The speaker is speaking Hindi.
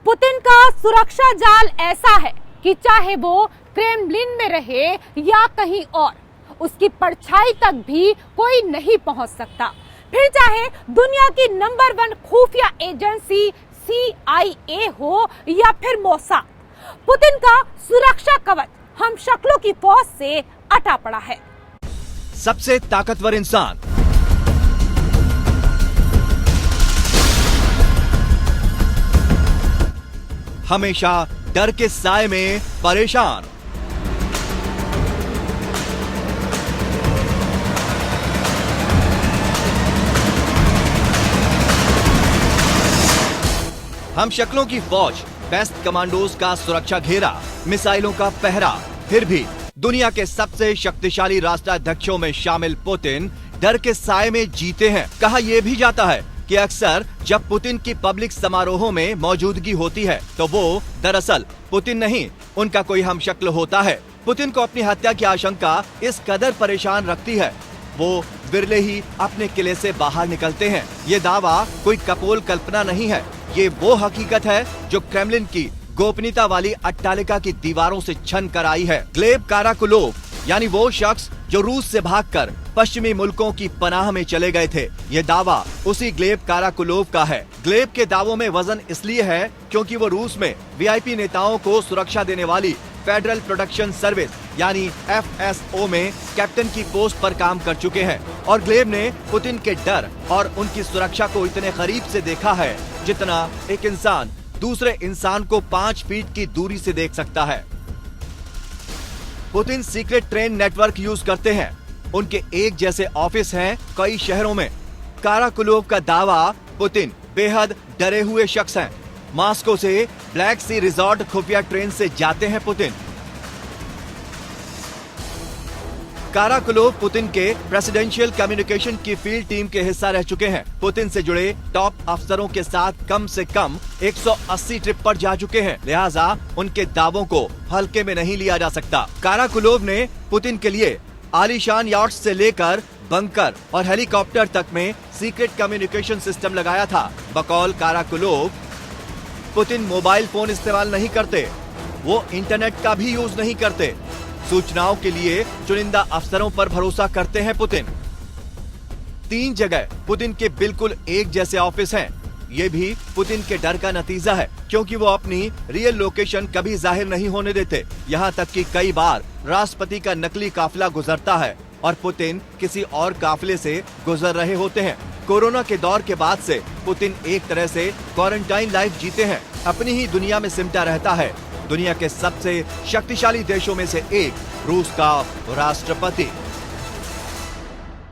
पुतिन का सुरक्षा जाल ऐसा है कि चाहे वो क्रेमलिन में रहे या कहीं और, उसकी परछाई तक भी कोई नहीं पहुंच सकता। फिर चाहे दुनिया की नंबर 1 खुफिया एजेंसी CIA हो या फिर मोसाद, पुतिन का सुरक्षा कवच हम शक्लों की फौज से अटा पड़ा है। सबसे ताकतवर इंसान, हमेशा डर के साए में परेशान, हम शक्लों की फौज, बेस्ट कमांडोज का सुरक्षा घेरा, मिसाइलों का पहरा, फिर भी दुनिया के सबसे शक्तिशाली राष्ट्राध्यक्षों में शामिल पुतिन डर के साए में जीते हैं। कहा यह भी जाता है कि अक्सर जब पुतिन की पब्लिक समारोहों में मौजूदगी होती है तो वो दरअसल पुतिन नहीं, उनका कोई हमशक्ल होता है। पुतिन को अपनी हत्या की आशंका इस कदर परेशान रखती है, वो विरले ही अपने किले से बाहर निकलते हैं। ये दावा कोई कपोल कल्पना नहीं है, ये वो हकीकत है जो क्रेमलिन की गोपनीयता वाली अट्टालिका की दीवारों से छन कर आई है। ग्लेब काराकुलोव यानी वो शख्स जो रूस से भागकर पश्चिमी मुल्कों की पनाह में चले गए थे, ये दावा उसी ग्लेब काराकुलोव का है। ग्लेब के दावों में वजन इसलिए है क्योंकि वो रूस में VIP नेताओं को सुरक्षा देने वाली फेडरल प्रोटेक्शन सर्विस यानी FSO में कैप्टन की पोस्ट पर काम कर चुके हैं और ग्लेब ने पुतिन के डर और उनकी सुरक्षा को इतने करीब से देखा है जितना एक इंसान दूसरे इंसान को 5 फीट की दूरी से देख सकता है। Putin secret train network use करते हैं, उनके एक जैसे ऑफिस हैं कई शहरों में। काराकुलोव का दावा, पुतिन बेहद डरे हुए शख्स हैं। मॉस्को से ब्लैक सी रिजॉर्ट खुफिया ट्रेन से जाते हैं पुतिन। काराकुलोव पुतिन के प्रेसिडेंशियल कम्युनिकेशन की फील्ड टीम के हिस्सा रह चुके हैं। पुतिन से जुड़े टॉप अफसरों के साथ कम से कम 180 ट्रिप पर जा चुके हैं, लिहाजा उनके दावों को हल्के में नहीं लिया जा सकता। काराकुलोव ने पुतिन के लिए आलीशान यार्ड्स से लेकर बंकर और हेलीकॉप्टर तक में सीक्रेट कम्युनिकेशन सिस्टम लगाया था। बकौल काराकुलोव, पुतिन मोबाइल फोन इस्तेमाल नहीं करते, वो इंटरनेट का भी यूज नहीं करते। सूचनाओं के लिए चुनिंदा अफसरों पर भरोसा करते हैं पुतिन। 3 जगह पुतिन के बिल्कुल एक जैसे ऑफिस हैं। ये भी पुतिन के डर का नतीजा है क्योंकि वो अपनी रियल लोकेशन कभी जाहिर नहीं होने देते। यहाँ तक कि कई बार राष्ट्रपति का नकली काफिला गुजरता है और पुतिन किसी और काफिले से गुजर रहे होते हैं। कोरोना के दौर के बाद से पुतिन एक तरह से क्वारंटाइन लाइफ जीते हैं, अपनी ही दुनिया में सिमटा रहता है। दुनिया के सबसे शक्तिशाली देशों में से एक रूस का राष्ट्रपति।